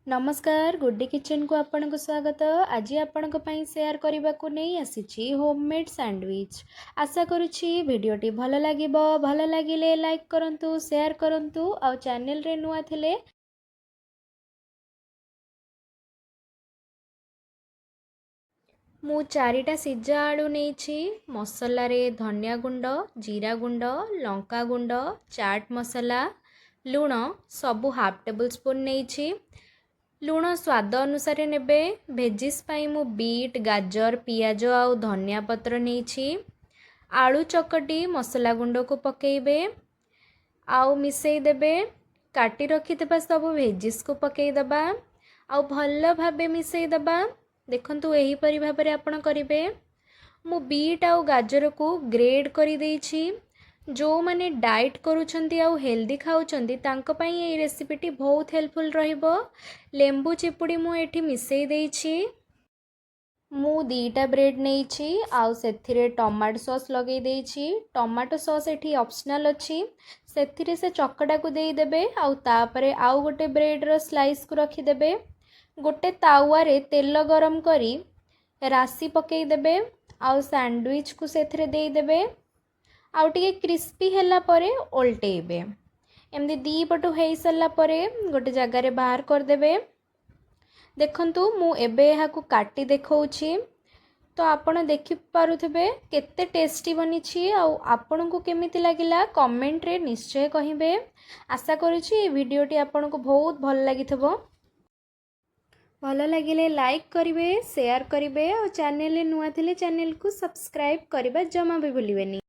नमस्कार गुड्डी किचन को आपन को स्वागत। आज आपण शेयर करने को नहीं आसी होममेड सैंडविच। आशा करुच्ची भिडटी भल लगे भल लगे लाइक करंतु शेयर करंतु आ चैनल रे नुआ थिले मु चारिटा सिजा आलू नहीं मसला रे धनिया गुंड जीरा गुंड लंका गुंड चाट मसला लुण सबु हाफ टेबल स्पून नहीं लुण स्वाद अनुसार नेबे। भेजिस पाई मु बीट गाजर पियाज आउ धनिया पत्र नहीं आलू चकटी मसला गुंड को पकेबे आउ मिसई देबे। काटी रखिथिबा सब भेजिस को पकेइदबा आउ भल भाबे मिसई दबा। देखंतु एही परि भाबरे आपण करिवे। मु बीट आउ गाजर को ग्रेड करि देइछि। जो माने डाइट करूछंती आउ हेल्दी खाउछंती तांको पई ए रेसिपीटी बहुत हेल्पफुल रहिबो। लेंबू चिपुड़ी मु एठी मिसई देइछि। मु दीटा ब्रेड नेइछि आउ सेथिरे टमाटो सॉस लगेई देइछि। टमाटो सॉस एठी ऑप्शनल अछि। सेथिरे से चकड़ा को देई देबे आउ तापरे आउ गोटे ब्रेड रो स्लाइस को रखी देबे। गोटे तावा रे तेल गरम करी राशि पकई देबे आउ सैंडविच को सेथिरे देई देबे आउ टिके क्रिस्पी हैला परे ओल्टेइबे। एमदी दी पटु हेई सल्ला परे गोटे जगह रे बाहर कर देबे। देखंतु मु एबे एहा को काटी देखौछि तो आपण देखि पारुथबे केते टेस्टी बनिछि। आउ आपन को केमिति लागिला कमेंट रे निश्चय कहिबे। आशा करूछि ए वीडियोटी आपन को बहुत भल लागिथबो। भल लगे लाइक करेंगे शेयर करेंगे और चैनल नुआ थिले चैनल को सब्सक्राइब करबा जमा भी भूलिबेनी।